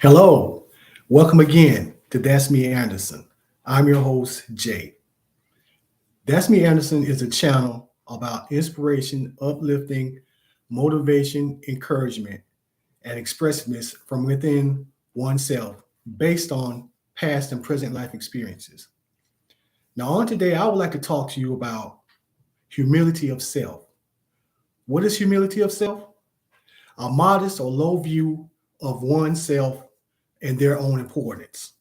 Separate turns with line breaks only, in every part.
Hello, welcome again to That's Me Anderson. I'm your host, Jay. That's Me Anderson is a channel about inspiration, uplifting, motivation, encouragement, and expressiveness from within oneself based on past and present life experiences. Now, on today, I would like to talk to you about humility of self. What is humility of self? A modest or low view of oneself and their own importance.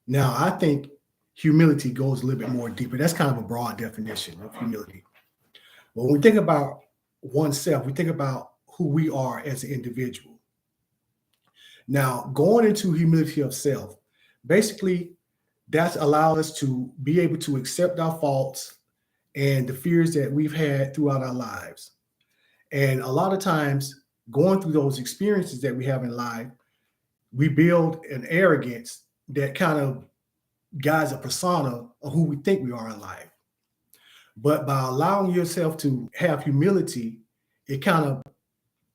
Now, I think humility goes a little bit more deeper. That's kind of a broad definition of humility. But when we think about oneself, we think about who we are as an individual. Now, going into humility of self, basically, that's allowed us to be able to accept our faults and the fears that we've had throughout our lives. And a lot of times, going through those experiences that we have in life, we build an arrogance that kind of guides a persona of who we think we are in life. But by allowing yourself to have humility, it kind of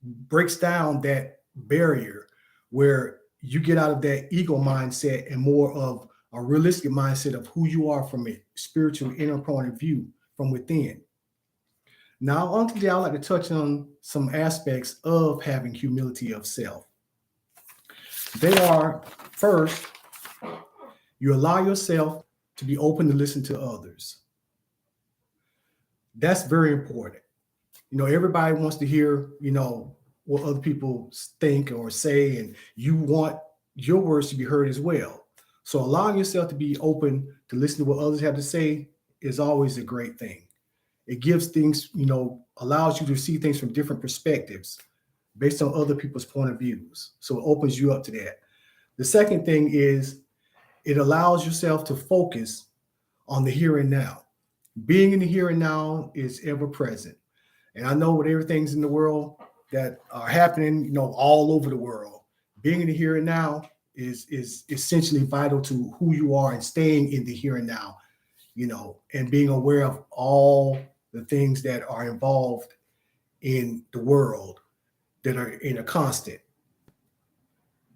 breaks down that barrier where you get out of that ego mindset and more of a realistic mindset of who you are from a spiritual inner point of view from within. Now, on today, I'd like to touch on some aspects of having humility of self. They are first, you allow yourself to be open to listen to others. That's very important. Everybody wants to hear, what other people think or say, and you want your words to be heard as well. So allowing yourself to be open to listen to what others have to say is always a great thing. It gives things, allows you to see things from different perspectives based on other people's point of views. So it opens you up to that. The second thing is it allows yourself to focus on the here and now. Being in the here and now is ever present. And I know with everything's in the world that are happening, all over the world, being in the here and now is essentially vital to who you are and staying in the here and now, and being aware of all the things that are involved in the world that are in a constant.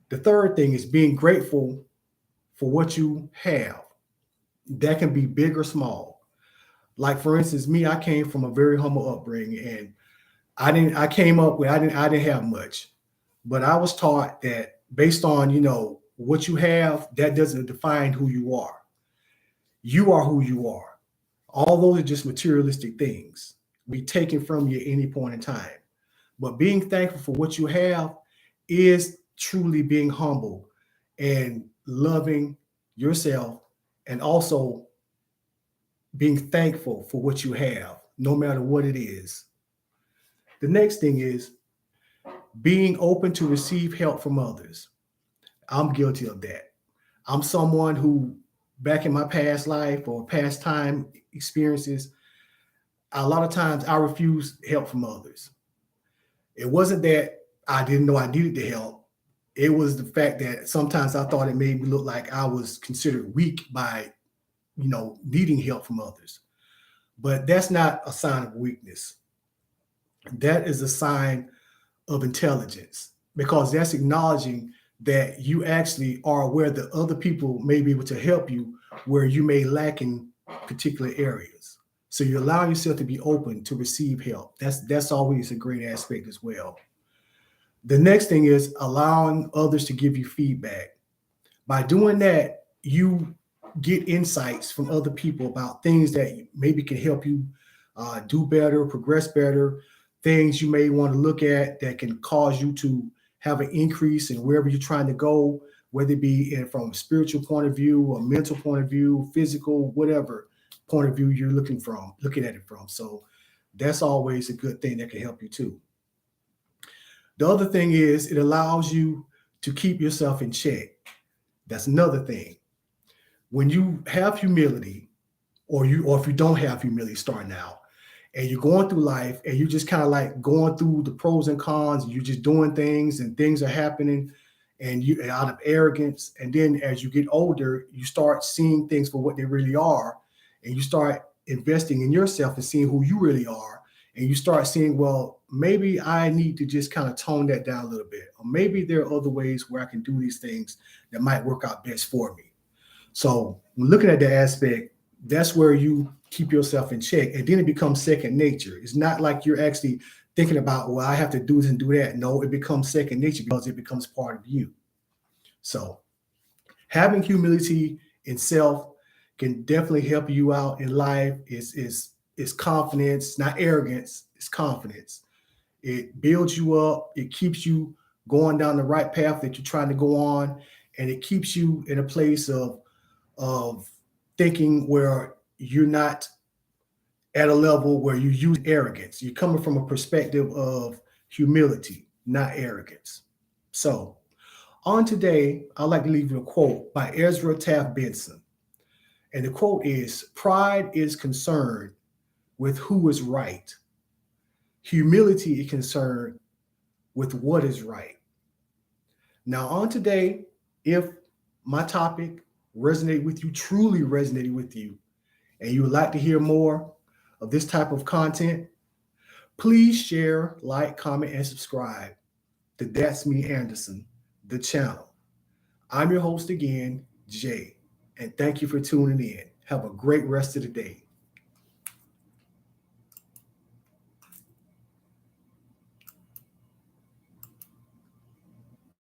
The third thing is being grateful for what you have. That can be big or small. Like for instance, me, I came from a very humble upbringing, and I didn't have much, but I was taught that based on what you have, that doesn't define who you are. You are who you are. All those are just materialistic things be taken from you at any point in time. But being thankful for what you have is truly being humble and loving yourself, and also being thankful for what you have, no matter what it is. The next thing is being open to receive help from others. I'm guilty of that. I'm someone who, back in my past life or past time experiences, a lot of times I refused help from others. It wasn't that I didn't know I needed the help. It was the fact that sometimes I thought it made me look like I was considered weak by, needing help from others. But that's not a sign of weakness. That is a sign of intelligence, because that's acknowledging that you actually are aware that other people may be able to help you where you may lack in particular areas. So you allow yourself to be open to receive help. That's always a great aspect as well. The next thing is allowing others to give you feedback. By doing that, you get insights from other people about things that maybe can help you do better, progress better, things you may want to look at that can cause you to have an increase in wherever you're trying to go, whether it be from a spiritual point of view, a mental point of view, physical, whatever point of view you're looking at it from. So that's always a good thing that can help you too. The other thing is it allows you to keep yourself in check. That's another thing. When you have humility, or if you don't have humility starting out, and you're going through life and you're just kind of like going through the pros and cons, and you're just doing things and things are happening and you out of arrogance. And then as you get older, you start seeing things for what they really are, and you start investing in yourself and seeing who you really are. and you start seeing, well, maybe I need to just kind of tone that down a little bit, or maybe there are other ways where I can do these things that might work out best for me. So when looking at the aspect, that's where you keep yourself in check, and then it becomes second nature. It's not like you're actually thinking about, well, I have to do this and do that. No, it becomes second nature because it becomes part of you. So having humility in self can definitely help you out in life. Is confidence, not arrogance. It's confidence. It builds you up. It keeps you going down the right path that you're trying to go on, and it keeps you in a place of thinking where you're not at a level where you use arrogance. You're coming from a perspective of humility, not arrogance. So on today, I'd like to leave you a quote by Ezra Taft Benson. And the quote is, "Pride is concerned with who is right. Humility is concerned with what is right." Now, on today, if my topic resonated with you, truly resonated with you, and you would like to hear more of this type of content, please share, like, comment, and subscribe to That's Me Anderson, the channel. I'm your host again, Jay, and thank you for tuning in. Have a great rest of the day.